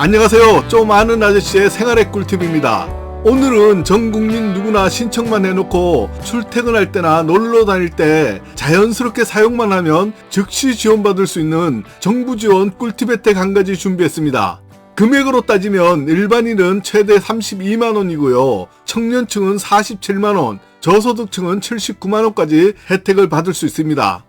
안녕하세요. 좀 아는 아저씨의 생활의 꿀팁입니다. 오늘은 전 국민 누구나 신청만 해놓고 출퇴근할 때나 놀러 다닐 때 자연스럽게 사용만 하면 즉시 지원받을 수 있는 정부 지원 꿀팁 혜택 한 가지 준비했습니다. 금액으로 따지면 일반인은 최대 32만원이고요. 청년층은 47만원, 저소득층은 79만원까지 혜택을 받을 수 있습니다.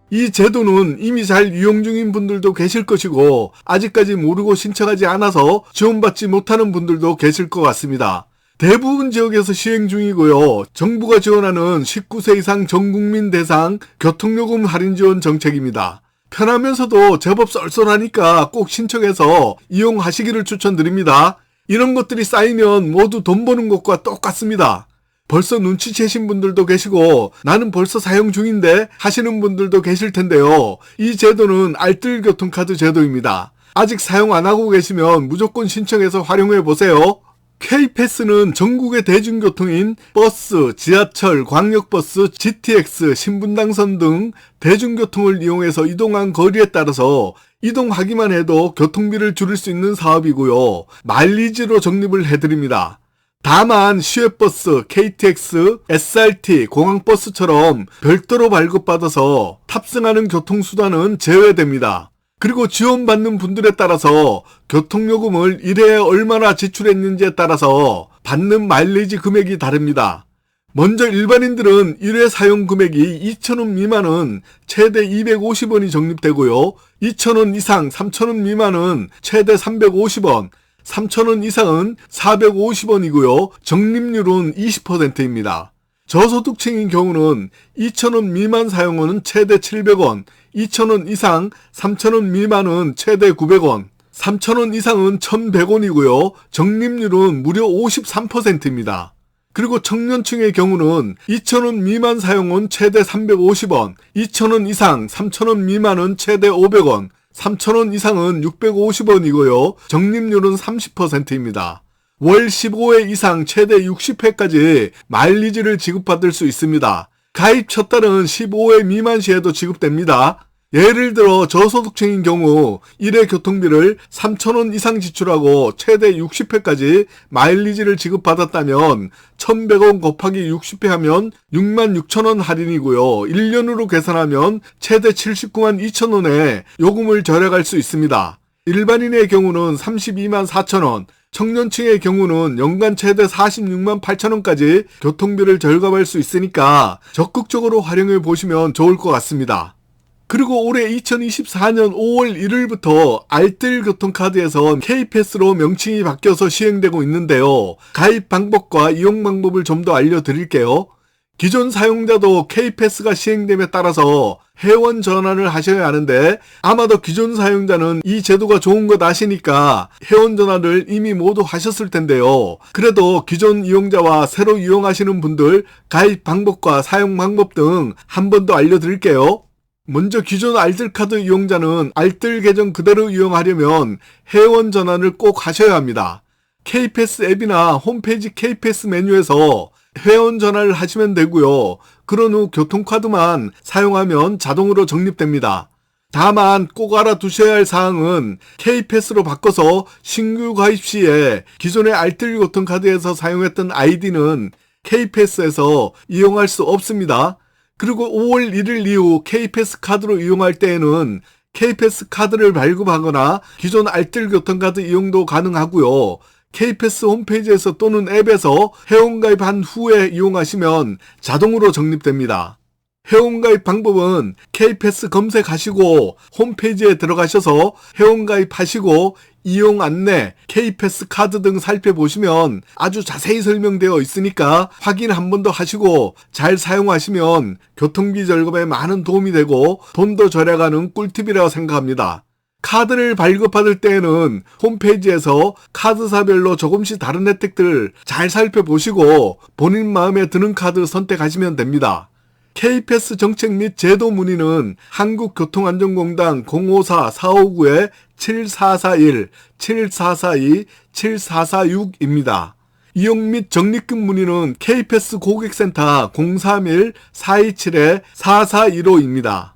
이 제도는 이미 잘 이용 중인 분들도 계실 것이고 아직까지 모르고 신청하지 않아서 지원받지 못하는 분들도 계실 것 같습니다. 대부분 지역에서 시행 중이고요. 정부가 지원하는 19세 이상 전국민 대상 교통요금 할인 지원 정책입니다. 편하면서도 제법 쏠쏠하니까 꼭 신청해서 이용하시기를 추천드립니다. 이런 것들이 쌓이면 모두 돈 버는 것과 똑같습니다. 벌써 눈치채신 분들도 계시고 나는 벌써 사용 중인데 하시는 분들도 계실 텐데요. 이 제도는 알뜰교통카드 제도입니다. 아직 사용 안 하고 계시면 무조건 신청해서 활용해 보세요. K패스는 전국의 대중교통인 버스, 지하철, 광역버스, GTX, 신분당선 등 대중교통을 이용해서 이동한 거리에 따라서 이동하기만 해도 교통비를 줄일 수 있는 사업이고요. 마일리지로 적립을 해드립니다. 다만 시외버스, KTX, SRT, 공항버스처럼 별도로 발급받아서 탑승하는 교통수단은 제외됩니다. 그리고 지원받는 분들에 따라서 교통요금을 1회에 얼마나 지출했는지에 따라서 받는 마일리지 금액이 다릅니다. 먼저 일반인들은 1회 사용 금액이 2,000원 미만은 최대 250원이 적립되고요. 2,000원 이상 3,000원 미만은 최대 350원, 3,000원 이상은 450원이고요. 적립률은 20%입니다. 저소득층인 경우는 2,000원 미만 사용은 최대 700원, 2,000원 이상 3,000원 미만은 최대 900원, 3,000원 이상은 1,100원이고요. 적립률은 무려 53%입니다. 그리고 청년층의 경우는 2,000원 미만 사용은 최대 350원, 2,000원 이상 3,000원 미만은 최대 500원, 3,000원 이상은 650원이고요. 적립률은 30%입니다. 월 15회 이상 최대 60회까지 마일리지를 지급받을 수 있습니다. 가입 첫 달은 15회 미만 시에도 지급됩니다. 예를 들어 저소득층인 경우 1회 교통비를 3,000원 이상 지출하고 최대 60회까지 마일리지를 지급받았다면 1,100원 곱하기 60회 하면 66,000원 할인이고요. 1년으로 계산하면 최대 79만 2천원에 요금을 절약할 수 있습니다. 일반인의 경우는 32만 4천원, 청년층의 경우는 연간 최대 46만 8천원까지 교통비를 절감할 수 있으니까 적극적으로 활용해 보시면 좋을 것 같습니다. 그리고 올해 2024년 5월 1일부터 알뜰교통카드에서 K패스로 명칭이 바뀌어서 시행되고 있는데요. 가입 방법과 이용 방법을 좀 더 알려드릴게요. 기존 사용자도 K패스가 시행됨에 따라서 회원 전환을 하셔야 하는데 아마도 기존 사용자는 이 제도가 좋은 것 아시니까 회원 전환을 이미 모두 하셨을 텐데요. 그래도 기존 이용자와 새로 이용하시는 분들 가입 방법과 사용 방법 등 한 번 더 알려드릴게요. 먼저 기존 알뜰카드 이용자는 알뜰 계정 그대로 이용하려면 회원 전환을 꼭 하셔야 합니다. K패스 앱이나 홈페이지 K패스 메뉴에서 회원 전환을 하시면 되고요. 그런 후 교통카드만 사용하면 자동으로 적립됩니다. 다만 꼭 알아두셔야 할 사항은 K패스로 바꿔서 신규 가입 시에 기존의 알뜰교통카드에서 사용했던 아이디는 K패스에서 이용할 수 없습니다. 그리고 5월 1일 이후 K패스 카드로 이용할 때에는 K패스 카드를 발급하거나 기존 알뜰교통카드 이용도 가능하고요. K패스 홈페이지에서 또는 앱에서 회원가입한 후에 이용하시면 자동으로 적립됩니다. 회원가입 방법은 K패스 검색하시고 홈페이지에 들어가셔서 회원가입하시고 이용 안내, K패스 카드 등 살펴보시면 아주 자세히 설명되어 있으니까 확인 한 번 더 하시고 잘 사용하시면 교통비 절감에 많은 도움이 되고 돈도 절약하는 꿀팁이라고 생각합니다. 카드를 발급받을 때에는 홈페이지에서 카드사별로 조금씩 다른 혜택들 잘 살펴보시고 본인 마음에 드는 카드 선택하시면 됩니다. K패스 정책 및 제도 문의는 한국교통안전공단 054-459-7441, 7442, 7446입니다. 이용 및 적립금 문의는 K패스 고객센터 031-427-4415입니다.